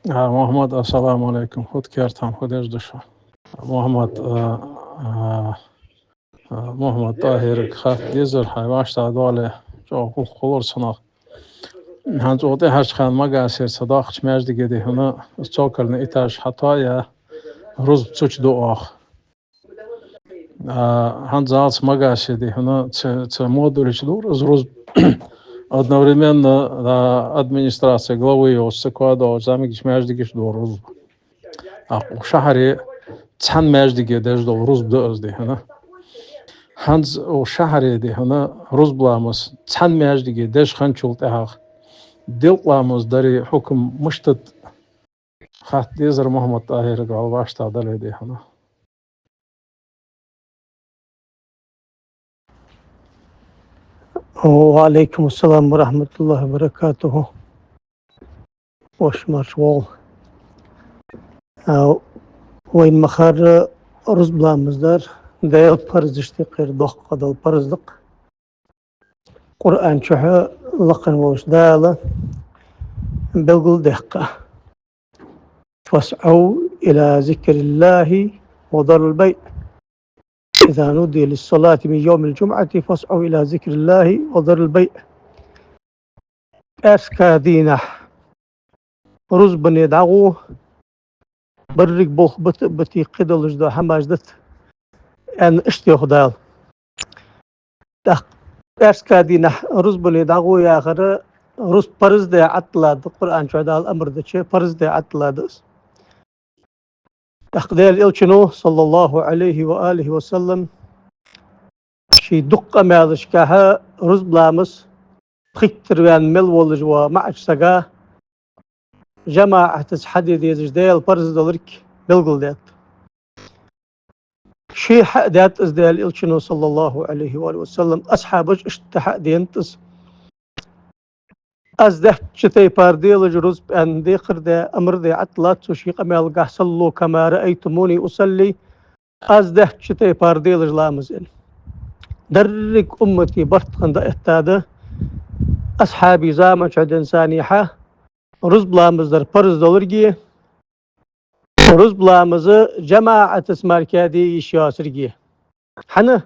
محمد السلام عليكم. خود كيرتهم خودش دشوا. محمد محمد طاهر خات ديزر حيواش تعدوله جو خلور صنع. هنز وده هش خان مجاسر صداقش مجد جدي هنا استوكل نيتاش حطايا روز بتوش دو آخ. هنز عالس مجاسر دي هنا تمودولش دور روز одновременно администрация главы его секвадо замигиш междигиш до руз. وشهري تحن مجدي داش دو روز بدأز دي هنا هنز وشهري دي هنا روز بلامس تحن مجدي داش خنشولت اخ ديل بلامس داري حكم مشتت خات ديزر محمد طاهر قال باشتا دالي دي هنا. وعليكم السلام ورحمة الله وبركاته. وش مرشوال وين مخار رز بلا مزدار دايل برزشتي قير دوخ قدل برزدق قرآن شحا لقن وش دالة بلغل دهقة فاسعوا إلى ذكر الله وذروا البيع إذا نودي للصلاة من يوم الجمعة فاسعوا إلى ذكر الله وذروا البيع أسكا دينه رز بني دعوه برق بوخ بتي قدل جدا حماجدت أن اشتي خدال أسكا دينه رز بني دعوه يا آخر رز برز دي عطلا القرآن شو هذا الأمر ده شيء برز دي عطلا دس أخدال إلشنو صلى الله عليه وآله وسلم شي دقة مالش كها رز بلامس خيتر بان مل ولج ومعش سقاه جماعة حديد يزجدال برز دولرك بلغل دات شي حق دات ازدال إلشنو صلى الله عليه وآله وسلم أصحابج اشتحق دينتس أزده شتي بارديل جروز بأن دي خرده أمر دي عطلات وشي قمال قح صلوا كما رأيتموني أصلي أزده شتي بارديل جلامزين درك أمتي برتخن دا احتاده أصحابي زامن شعد إنسانيحة رز بلامزدر برز دولرجي رز بلامز جماعة اسماركادي يشياسرجي حنا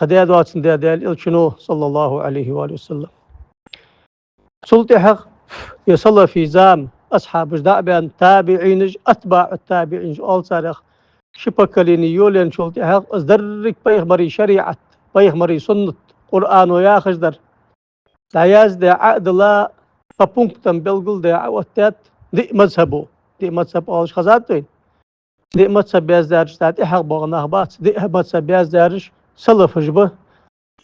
قديا دواتن ديال إلشنو صلى الله عليه وآله وسلم سلطي حق يصلى في زام أصحاب جداء بأن تابعينج أتباع التابعينج أول صارخ شبكليني يولين سلطي حق أصدرك بيخمري شريعة بيخمري سنة قرآن ويا خجدر داياز دي عقد الله فبونكتن بلغل دي عواتات دي مذهبه دي مذهب أولش خزاتين دي مذهب بياز دارش تاتي حق بغناه بات دي مذهب بياز دارش سلف جبه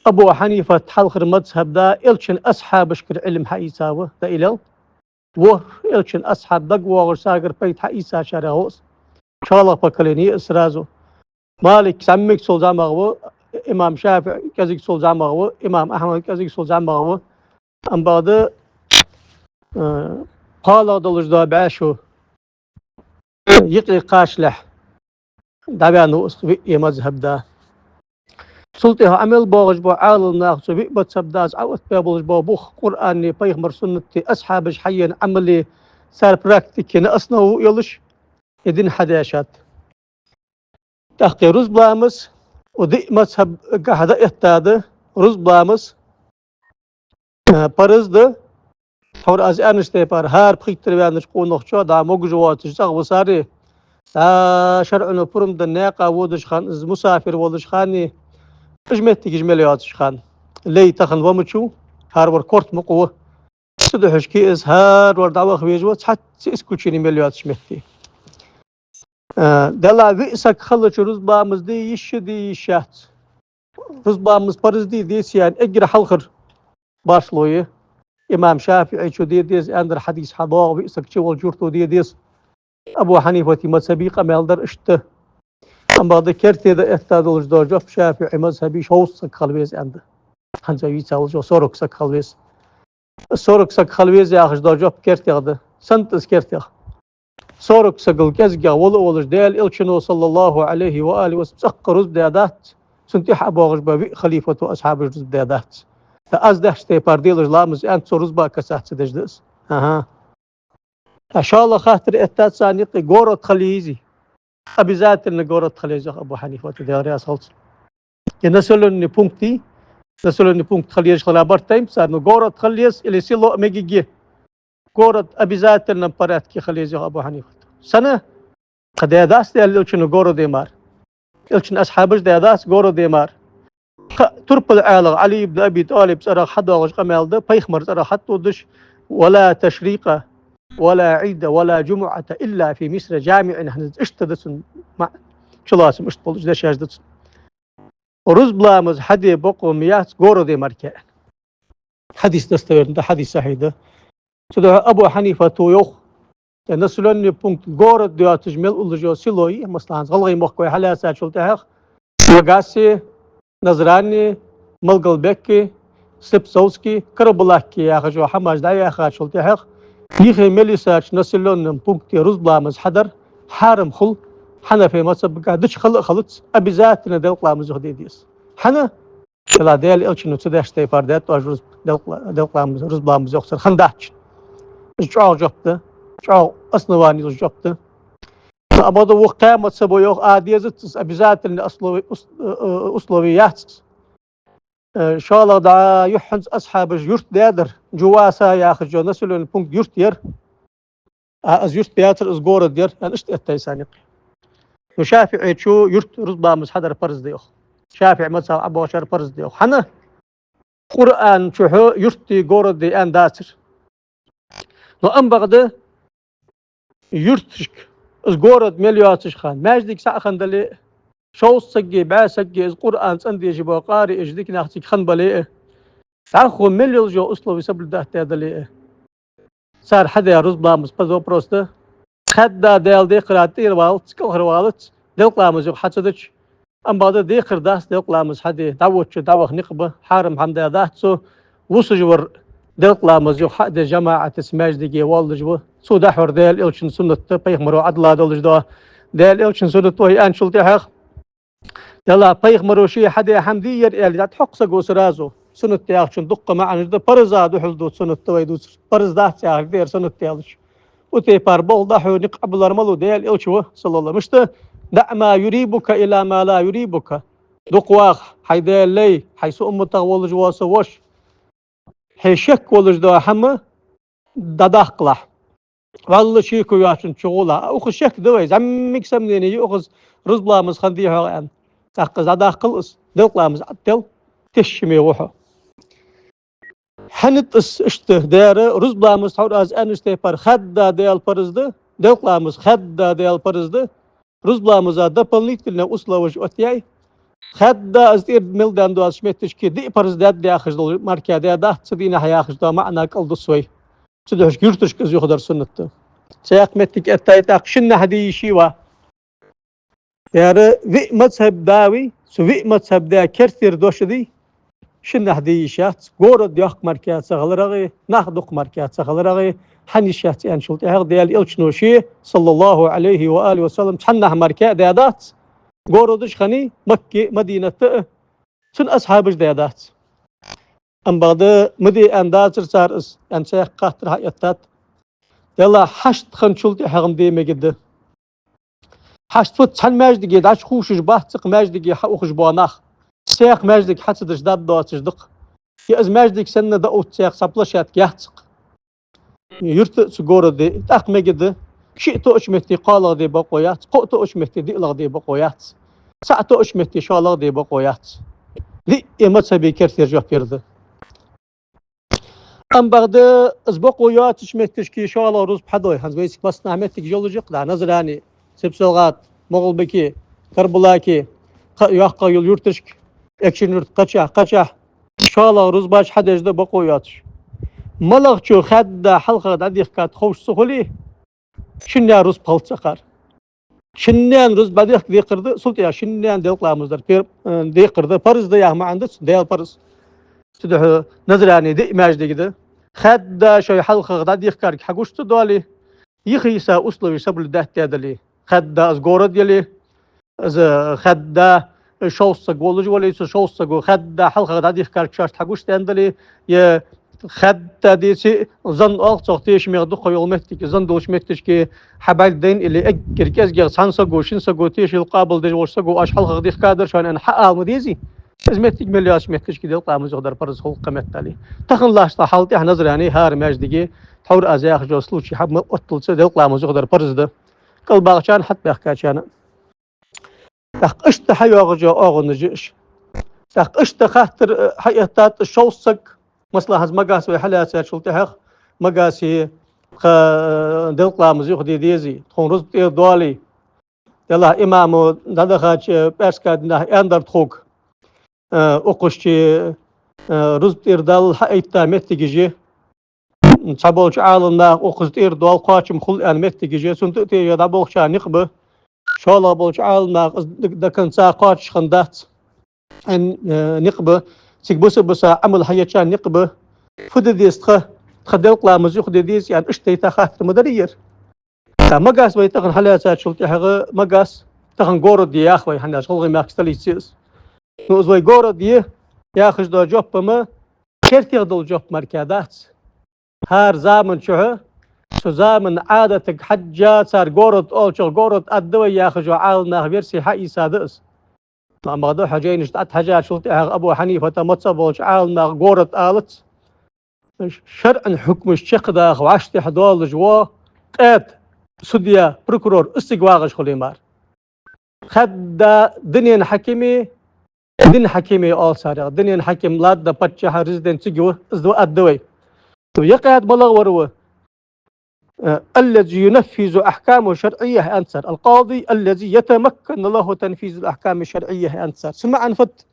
أبو حنيفة حلخر مذهب دا إلشن أصحاب شكر علم حقيساوه دا إلال وور إلشن أصحاب دقوا وغرساقر بيت حقيسا شارعوس شالله بكاليني إسرازو مالك سمك سلزام أغوه إمام شافعي كذلك سلزام أغوه إمام أحمد كذلك سلزام أغوه أم بعد قال دلج دا بعشو يقلي قاشلح دابانو اسقفي مذهب دا سلطيها عمل بوغج بو عالل ناخذ بيبت سبداز عوت بيبولج بو بوخ قرآني بيغمر سنتي أصحابش حيين عملي صار براكتيكي نأصنه يلش يدين حداشات تحقي رز بلامس ودي مذهب قاعدة احتاده رز بلامس برز ده حور از انشته بار هر بخيتر بانش قونخ شو دا موجواتش تغ وساري دا شرعنا فرم دنياقة ودش خان مسافر ودش خاني اجمتي جملياتش خان لي تخن ومتشو هارور كورت مقوه سدحش كي از هارور دعوة خويجوات حتى اسكوتشيني ملياتش مهتي دلا ويسك خلش رز بامز دي يشدي شات رز بامز برز دي سيان اجر حلخر باشلويه إمام شافعي شو ديس أندر حديث حضاء ويسك شو الجورتو ديس أبو حنيفة مذهبي قمال در اشته أما ذكرت إذا احتاج الجدار جف شافعي مذهبي شو سك خلويز عنده هنجاوي تقول جو صورك سك خلويز صورك سك خلويز يا أخش دار جف كرت هذا سنتس كرت صورك سقل كزجا ولا جدال إلشنو صلى الله عليه وآله وسلم سقرز دادات سنتي حبوغش ببي خليفة وأصحاب الجز دادات فأز ده شتي بارديلج لامز أنت صورز باكسات سدجدس إن شاء الله خاطر إتات سانيقي غورة خليزي обязательно город خليزي أبو حنيفة تداري أصلت ينسلون بونكتي نسلون بونكت خليج خلابرتين صار غورة خليز اللي سيلو ميجي غورة обязательно порядке خليزي أبو حنيفة سنة قد يداس دي اللي شنو غورة ديمار إلشن أصحابش ديداس غورة ديمار ترب العالق علي بن أبي طالب صار حدا وش قمال ده بيخمر صار حتى ودش ولا تشريقة ولا عيد ولا جمعة إلا في مصر جامع نحن اشتدسن مع شلاسم اشتبلش ده شاجدسن ورز بلامز حدي بقو ميات غورو دي مركا حديث دستور ده حديث صحيح ده سده أبو حنيفة تويوخ نسلوني بونكت غورو ديا تجمل أولجو سيلوي مثلا غلغي مخكوي حلا سات شلتها وغاسي نظراني ملقل بكي سبسوسكي كربلاكي يا خجو حماج دا يا خاج شلتها يخي مليساش نسلون بونكتي رز بلامز حدر حارم خل حنا في مصب قاعدش خلط أبي ذاتنا دلقلا مزوديديس حنا لا ديال إلشنو تداش تيفاردات واجرز دلقلا رز بلامز يخسر خنداتش جاو جبته جاو أصنواني جبته أبدا وقامة سبويوخ آديزت أبي ذاتنا أصلويات إن شاء الله دا يحنز أصحاب يرت دادر جواسا يا أخي جو نسلون بونكت يرت ير از يرت بياتر از غورد ير أنا اشت التيسانيق وشافعي شو يرت رزبا مسحدر فرز ديوخ شافعي مثلا أبو شر فرز ديوخ حنا قرآن شو يرتي غورد دي أن داتر نو أم بغده يرتشك از غورد ملياتش خان ماجدك ساعة خندلي شوص سجي باسجي از قرآن سندي جبا قارئ اجديك ناختك خنبلي عخو مليون جو أصله بسبب ده تادلي صار حدا رزبا مسبزو بروسته خدا ديال دي قراتي الوالد كوهر والد ديل قلامز يو حتدش أم بعد دي قرداس ديل قلامز حدي دعوتش دعوة نقبة حارم حمدا داتسو وسجور ديل قلامز يو حد جماعة اسماج ديجي والد جو سو دحور ديل إلشن سنة بيخ مرو عدلا دولج دوا ديل إلشن سنة وهي أن شلتي حق يلا بيخ مرو شي حدا حمدي يرئي دات حقسا قوس رازو سنة تياخشن دقة معنا جدا برزا دوحل دوت سنة تويدوس برز دات تياخ دير سنة تيالش وتي باربول ضحو نقبل رملو ديال إلشوه صلى الله مشته دع ما يريبك إلى ما لا يريبك دقواخ حيديال لي حيث أمتغ ولج واسوش حيشك ولج دوا حمى دداقلح والله شيكو ياشن شغولها أخذ شك دوي زمك سمنيني يأخذ رزبلا مسخنديها غان تاقز دداقلس دلقلا مزعتل تشمي وحو حنت اشته داره رزبلا مستحور از انشته پر خدا ديال پرزده دلقلا مز خدا ديال پرزده رزبلا مزا دپلنيت لنا أصلا وجه أتياي خدا از إير ملدان دو أشمتش كي دي پرزدات دي آخش دول ماركا دي ده تدينا حياخش دا معنا قلد سوي تدهش جرتش كز يخدر سنته سياق متك أتايت أقشنا هدي شيوا يعني في مذهب داوي سو في مذهب دا كرتير دوش دي شنا هدي شات غورد ياخ ماركات سغلرغي ناخدق ماركات سغلرغي حني شات يعني شلت هذا ديال إلشنوشي صلى الله عليه وآله وسلم حنا ماركات ديادات غوردش خني مكة مدينة سن أصحابش ديادات أم بعد مدي أنداتر سارس أن شيخ قاتر حياتات يلا حشت خنشلت حرم دي مجد حشت فت حن ماجد عاش خوشش باهتق ماجد حوخش بواناخ شيخ ماجدك حتدش داد دواتش دق يا از ماجدك سنة دقوت شيخ سبلشات يحتق يرت سجورة دي تاق مجد شيء توش متي قال دي بقويات قو توش متي دي لغ دي بقويات ساعة توش متي شالغ دي بقويات دي مذهبي كرتير جو بيرده أم بعد از بقويات شمتش كي شالغ روز بحدوي هنزويسك بس نعمتك جولوجيق لا نزراني سبسلغات مغل بكي كربلاكي يحقا يول يرتشك اكشن يرت قچا شالغ روز باش حدش ده بقوياتش ملغ چو خد حلقة داديخ كات خوش سخولي شنيا روز پالتسقار شنيان روز بديخ دي قرده سلطيا شنيان ديل قلامزدر بير دي قرده پرز ده ياه معندس ديل پرز تده نظراني دي إماج دي كده خد شو حلقة داديخ كارك حقوشت دوالي يخيسا أصلوي سبل ده تيادلي خد از غورد يلي از خد شوصة قولج وليس شوصة قو خد حلقة داديخ كارك شاشت حقوشت اندلي يه حتى ديسي ظن أقصى تيش ميغدو خيول متك ظن دوش متش كي حبال دين اللي أجر كأس سان سجو شين سجو تيش القابل دج وش سجو أش حلقة ديخ كادر شان أنا حق المديزي متك ملياش متش كي دل قام زودر برز خلق قمت تالي تخن لاش تحالتي إحنا نظر يعني هار ماش دقي تحور أزياخ جو سلوشي حب مقتل سدل قام زودر برز ده كل باغشان حتى بيحكاشان تق إشت حيوغ جو أغن جيش تق إشت خاطر حياتات الشوصك مثلا هز مقاس وحلاسات شلتحق مقاسي دل قام زيخ ديزي تخون رزق دولي يلا إمامو دادخاش باسكاد نه أندر تخوك أقشتي رزق دال حياتا متجي نصبولش عالمنا أقصد دال قاشم خل أن متجي سنتي يا دبولش نقبه شالا بولش عالمنا دكان ساقاتش خندات ان نقبه بس عمل حياتشان نقبه فدديست تخدل قلامز يخدديس يعني اشتي تاخات مدرير مقاس بيتخن حلاسات شلتي حق مقاس تخن قورو دي يا اخوي حنا شغل ما كستليسيس نوزوي قورو دي ياخذ دو جوب ما كيرتي غدل جوب مركادات هار زامن شو زامن عادتك حجات صار قورد أولشل قورد أدوي ياخذ عالنا بيرسي حقي سادس ما دو حاجين اشتعت حاجات شلتي أبو حنيفة متصبولش عالنا قورد آلت شرعا حكم الشيخ داخ وعشتي حدول جوا قاد سديا بروكرور استقواغش خليمار خد دنيا حكيمي دين حكيمي أول سارق دنيا حكيم لاد دا باتشا ريزيدنت تجوا ازدو أدوي يقعد بلغ الذي ينفذ أحكام شرعية أنصر القاضي الذي يتمكن له تنفيذ الأحكام الشرعية أنصر سمع عن فت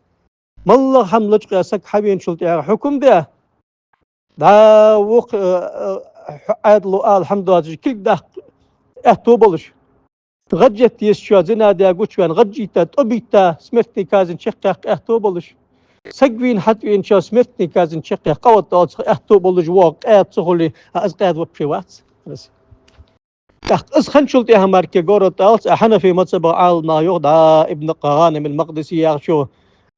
مالله حملج قاسك حبين شلتي حكم ده دا وق عدل الحمد لله كل ده اهتوبلش غجت يسشوا زنا دا قوشوان غجيتا طبيتا سمرتي كازن شقق اهتوبلش سقفين حتى شو سمرتي كازن شقق قوت اهتوبلش واق اهتوبلش أزقاد وبشوات تحت أسخن شلتي هماركي قورة تالس أحنا في مصب عال ما يغدى ابن قغانم المقدسي يغشو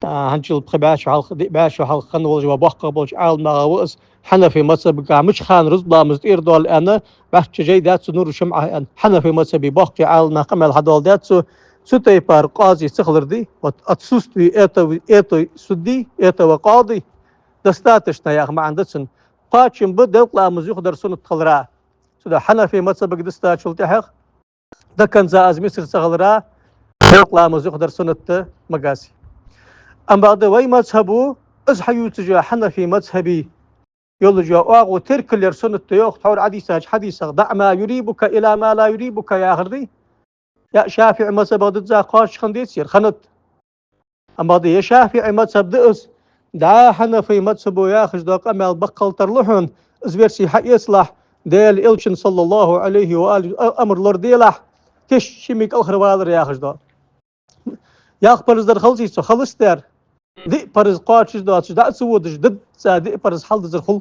هنشل بخباش وحال باش وحال خنول جوا بوخ قبولش عال ما وأس حنا في مصب مش خان رزبا مزدير دول أنا بحث جاي داتسو نور شمعة أن حنا في مصب بوخ عال ما قمل هدول داتسو ستي بار قاضي سخلر دي واتسوستي ايتو سدي ايتو قاضي دستاتش نياخ ما عندتسن قاتشم بدل قلامز يقدر سنة تخلراه سودا حنا في مصب قدستا شلتحق ده كان زاز مصر سغلرا يطلع مزيق در سنة مقاسي أما بعد وي مذهبو أزحيو تجا حنا في مذهبي يلجا أغو ترك اللي سنة يوخ تحور عديساج حديثة دع ما يريبك إلى ما لا يريبك يا غردي يا شافع مذهب ضد زا قاش خنديت سير خنت أما بعد يا شافع مذهب دئس دعا حنا في مذهبو ياخذ داق أمال بقل ترلحون ازبيرسي حق يصلح ديل إلشن صلى الله عليه وآله أمر لرديلح تشميك آخر والر ياخذ دا ياخ برز در خلصي سو خلص در دي برز قاتش دا دا سودش ضد دي برز حل در خل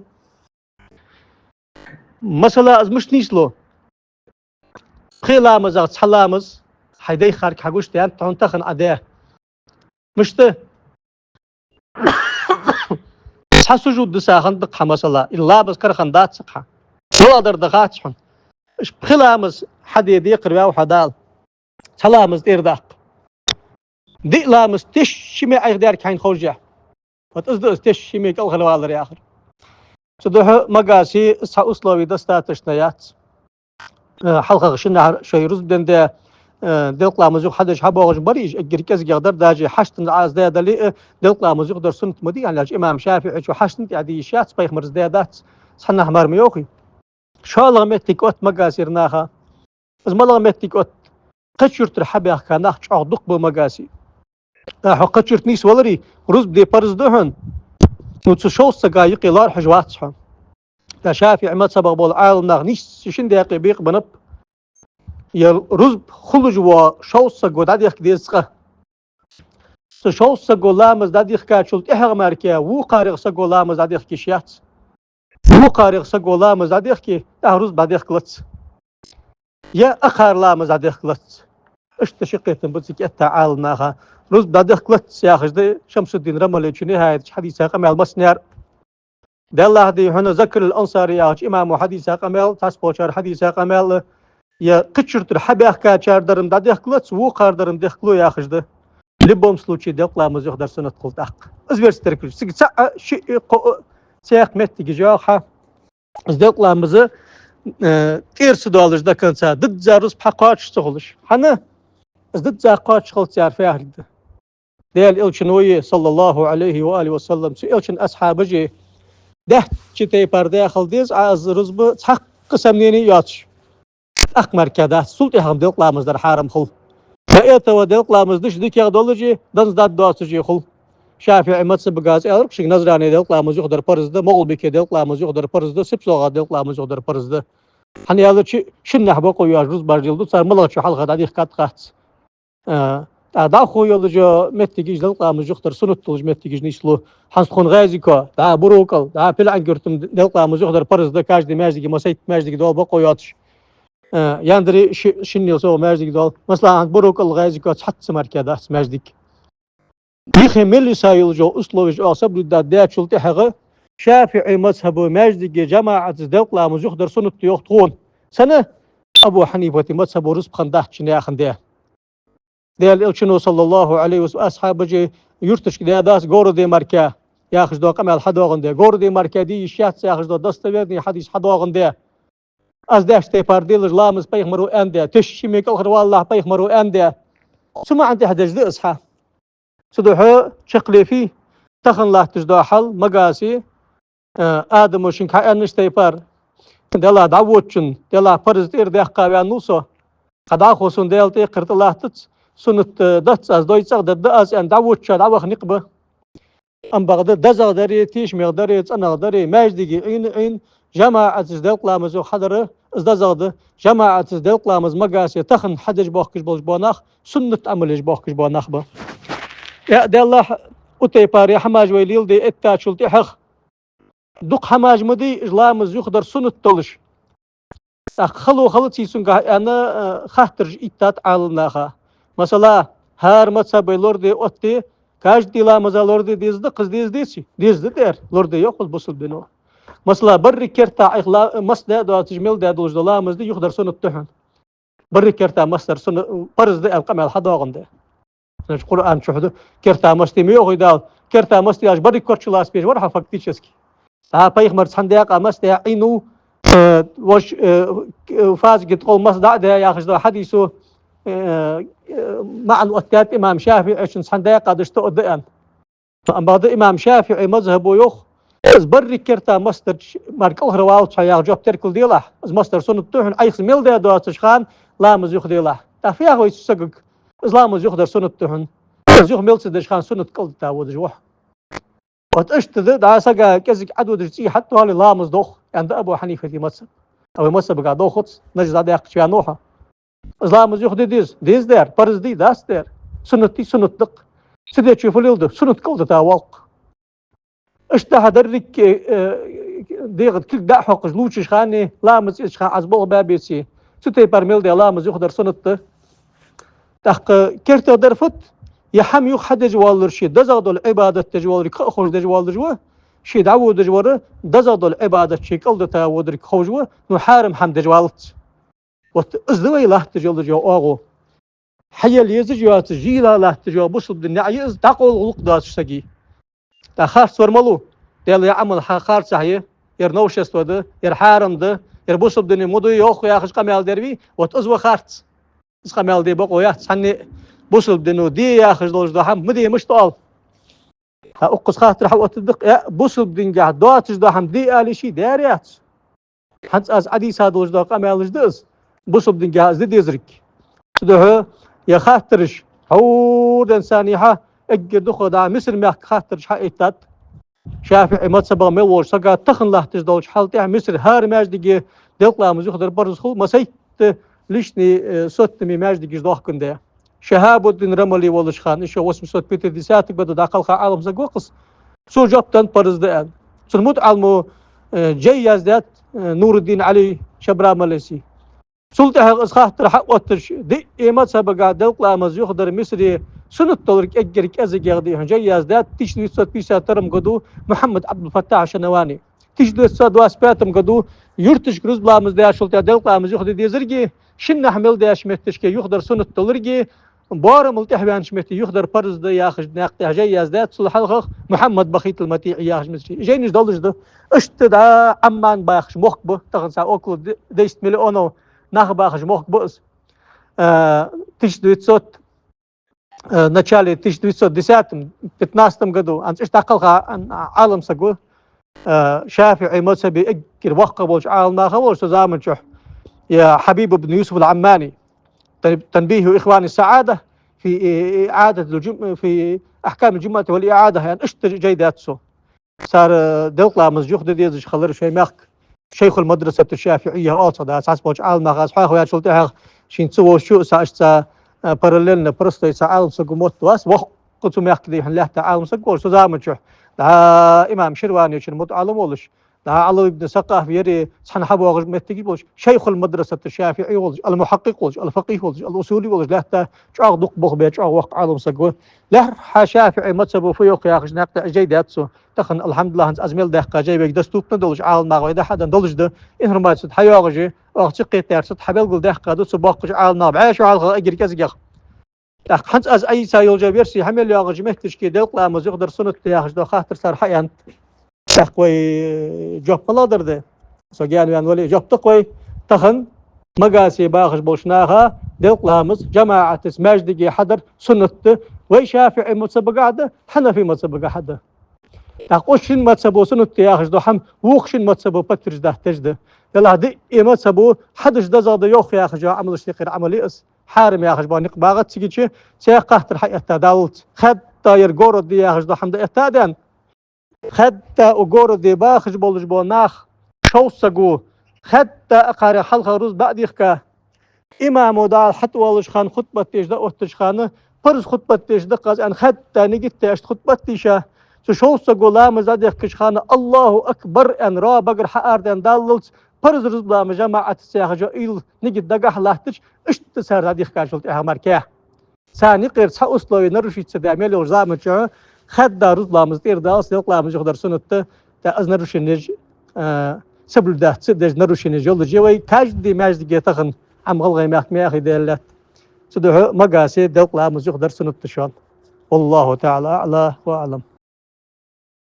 مثلا از مش نيسلو خيلامز از حلامز حيدي خارك حقوش تيان تهون تخن عداه مشته حسوجود دساخن دق مثلا إلا بس كرخن دات سقحه ولا دردقات شحن إيش بخلامز حد يديق ربا وحدال سلامز دير داق دي لامز تشمي عيدار كاين خوجه فتزد تشمي كل خلوال يا اخر صدوح مقاسي اسحا اسلوي دستاتش نيات حلقه شنا شي رز دنده دلقلا مزوق حدش حبوغ بريج اجركز يقدر داجي حشتن عاز دا دلي دلقلا مزوق در سنت مدي يعني امام شافعي وحشتن يعني شات بيخ مرز دادات صحنا حمار ميوخي شالغ متك أوت مقاسير ناخا از مالغ متك أوت قشرت رحبي أخ كان أخ دق بمقاسي أخ قشرت نيس ولري رز بدي برز دهن نوتشوش سقايق لار حجوات صحن لا شافع ما سبق بول عالم ناخ نيس شن دقيق بيق بنب يا رز خلج وشوش سقو داديخ ديسقه شوش سقو لامز داديخ كاتشلت إحغ ماركيا وقارغ سقو لامز داديخ كيشيات وقارغ سقو لامز داديخ كي روز بعديخ قلت يا أخر لامز داديخ قلت إيش تشقيت بتسك التعال ناخا روز بعديخ قلت يا أخي شمس الدين رملي شنو هاي حديث قام على المسنير ده الله دي هنا ذكر الأنصاري يا إمام حديث قمل تسبوشر حديث قمل يا قشرت الحبيخ كاشر درم ده دخلت وقار درم دخلو يا خجده لبوم سلوشي دقلا مزيخ در سنة قلت أق أزبير ستركل سيك ساعة شيء سياق متى جاخة دقلا مزي تير سدالش ده كان سا ضد زارس بحقاتش تغلش حنا ضد زاقاتش خلت يعرف فيها ديال إلشنوية صلى الله عليه وآله وسلم سو إلشن أصحاب جي ده شتى برده خلديز از رزب حق قسمنيني ياتش أقمر كده سلطة هم دقلا مزدر حرم خل فإيتا ودقلا مزدش ديك يغدولجي دنز داد دواتجي خل شافعي مذهب غاز الرق شيء نظراني دقلا مزيخ در برزده مغل بكي دقلا مزيخ در برزده سبسوغا دقلا مزيخ در برزده hani yazı şinne bu koyuyor ruz barjıldı sar malaçı halga da dikkat kat da koyulucu mettigiz dalqamız yoktur sunutuluz mettigiz nislu hans kon gaziko da burokal da plan görtüm dalqamız yoktur parzda kajdi mezigi masayt mezigi dol bu koyatış yandri şinne so mezigi dol mesela burokal gaziko çatsı markada mezdik بيخمل سايلجو أسلوج أصاب للدات شلتي حقه شافعي مذهبه مجدي جماعة الدولة مزخدر سنة يختون سنة أبو حنيفة مذهبه رزق خنداه شنيا خنداه ديال إلشنو صلى الله عليه وسلم أصحاب جي يرتش كده داس غور دي ماركا ياخذ دو قمل حدا غنده غور دي ماركا دي شيات ياخذ دو دستويرني حديث حدا غنده از داشتي بارديل لامز بيخمرو أنده تشي ميكل والله بيخمرو أنده ثم عندي حدث دي أصحاب سدوحو شقلي فيه تخن الله تجدو حل مقاسي آدم وشن كأن نشتيبار دلا دعوتشن دلا فرز تير ده قاوي نوسو قدا خوسون دلتي قرت الله تت سنت دت از دويتسق دد از ان دعوتش دعوخ نقبه ام بغد دزغ دري تيش مقدري تصنغ دري ماجدي ان جماعة دلق لامزو حضر از دزغد جماعة دلق لامز مقاسي تخن حدج بوخكش بولج بوناخ سنت عملج بوخكش بوناخ به يا دي الله أتي باري حماج ويليل دي إتا شلتي حق دق حماج مدي إجلامز يخدر سنة تلش خلو خلتي سنقا أنا خاطر إتات عالناها مثلا هار متصابي لوردي أتي كاج دي لامزا لوردي ديزد قز ديزدي دير لوردي يوخل بوصل بنو مثلا بري كرتا إخلا مصدى دو تجميل دي دولج دولامز دي يخدر سنة تحن بري كرتا مصدر سنة برز دي القمع حداغن دي القرآن شهده كرتا مستي ميوغي دال كرتا مستي اج بري كورچلاس بيج ورها فاكتيشسكي بايغمر صنديق مستي عينو وش فاز قد قول مصدع ده ياخذ حديثه مع الوقتات امام شافعي عشان صنديق قدش تؤدئن اما ده امام شافعي مذهبه يخ از بري كرتا مستر مارك الهروال تشيا جوب تركل ديلا از مستر سنه توحن ايخ ميل ده دواتشخان لا مزيخ ديلا تافيا هو يسقق إسلام يقدر سنة تهن يزوج ميلس دشخان سنة كل تاود جوح وتأشت ده سجى كذا عدو درسي حتى هالي لامز دوخ عند أبو حنيفة في مصر أو مصر بقى دوخت نجد هذا يحكي عن نوحة إسلام يقدر ديز دير برز دي داس دير سنة دق سيدي تشوف اليلد سنة كل تاوق اشتها درك ديغت كل داع حق جلوش خاني لامز إيش خان عزبوه بابيسي ستي برميل دي لامز يقدر سنة تحق كرت درفت يحم يخد جوال شيء دزغد العبادة تجوال خرج دجوال جوا شيء دعوة دجوال دزغد العبادة شيء كل دتا ودرك خوجوا نحارم حمد جوالت وتزدوي له تجوال جو أغو حي اللي يزجوات جيلا له تجوال بوصل الدنيا يز تقول غلق داس سجي تخاف ورملو دل يعمل خار صحيح يرنوش استوده يرحارم ده يربوصل الدنيا مدو يأخو ياخذ قميل دربي وتزوا خارت إسقامل دي بقى ويا سنة بوصل بدنو دي يا أخي جلوج ده هم مدي مش طال أقص خاطر حوت الدق يا بوصل بدين قاعد دواتش ده هم دي قال شيء داريات حتى أز عدي سادوج ده قامل جدز بوصل بدين قاعد زد يزرك ده يا خاطرش هو إنساني ها أجد دخل ده مصر ما خاطرش حقيقة شافعي ما تسبق ملوش سقى تخن له تجدوج حالته مصر هار ماجدي دلقلا مزخدر برز خل مسيت ليشني صوت ماجدي جدوح كنده شهاب الدين رملي ولش خان إيش هو اسمه صوت بيتر ديساتك بدو داخل خا عالم زقوقس سو جبتن برز ده سلموت علمو جاي يزداد نور الدين علي شبرا ملسي سلطة خاطر حق وتش دي إيمات سبقا دلقلا مزيخدر مصري سنة طولك أجرك أزق يغدي جاي يزداد تيشني صوت بيسا ترم قدو محمد عبد الفتاح شنواني تجد صدواس باتم قدو يرتش كروز بلامز داش ولتا دلقامز يخد دي زرقي شن حمل داش متش كي يخدر سنة تلرقي بار ملتحبان شمتي يخدر برز ده ياخش ناقت جاي يزداد صلح الخخ محمد بخيت المتيع ياخش مسري جينيش دلج ده اشتدا عمان باخش مخبه تاخد سا اوكل ديست مليونو ناخ باخش مخبس تجد صوت начале 1910-15 году أنت اشتاقلها عالم سقوه شافعي مذهبي اكر وقع بولش عالم ناخا بولش زامن شح يا حبيب بن يوسف العماني تنبيه إخوان السعادة في إعادة في أحكام الجمعة والإعادة يعني اشتر جيداتسو صار دلقلا مزجوخ ديزش خلر شيء ماك شيخ المدرسة الشافعية أوصد أساس بولش عالم ناخا أصحاح ويا شلتها شين تسوو شو ساشتا parallelne prosto عالم سقو موت واس وقتو ماك دي حن لحتى عالم سقو زامن شح دا إمام شرواني وشن متعلم ولش دا علو ابن سقاف يري صحن حبو غج متجي بولش شيخ المدرسة الشافعي ولش المحقق ولش الفقيه ولش الأصولي ولش لحتى شاغ دق بخ بيت شاغ وق عالم سقو له شافعي متسبو فيوق يا خش نقطة جيداتسو تخن الحمد لله هنس أزميل دقة جايبك دستوب ندولش عالم ناغو إذا حدا ندولش ده إنهم ما تصد حياغجي أخ قيتار صد حبيل قل دقة دو سباقش عالم ناب عاش وعالم أجر كزجخ حنس از أي سايل جابيرسي حمل يا غج مهتش كي دلق لامز يقدر سنة يا غج دو خاطر صار حيان تقوي جوب ملادر ده سجان وان ولي جوب تقوي تخن مقاسي باغش بوشناها دلق لامز جماعة اسماج دقي حضر سنة وي شافعي متسبق عده حنفي متسبق حده تقوشين متسبو سنة يا غج دو حم ووخشين متسبو بترج ده تجده يلا دي متسبو حدش ده زاد يوخ يا غج عمل اشتقير عملي اس حارم يا خجبان نقباغت تيجي سيقهت الحق التداولت خدتا يرجور دي يا خجد حمد اتادن خدتا وجور دي باخج بولج بوناخ شوسقو خدتا اقاري حلقه روز بعد يخكا امام دال حتى ولش خان خطبه تيجدا اوتش خانه فرز خطبه تيجدا قاز ان خدتا نجت تاش خطبه تيشا شوسقو لا مزاد يخكش خانه الله اكبر ان را بقر حاردن داللت فرز رزبلا مجمع السياحة إيل نجد دقح لاحتش اشت سار هذه خاشلت مركاه ثاني قير صح أصلي نرشي تدعمل وزام شو خد رزبلا مزدير داس يطلع من جهدر سنة تا أز نرشي نج سبل ده تسدج نرشي نج يلا جوي كاجدي ماجدي تخن عم غلغي ما أخي دلت سدح مقاسي يطلع من جهدر سنة تشان والله تعالى أعلى وأعلم.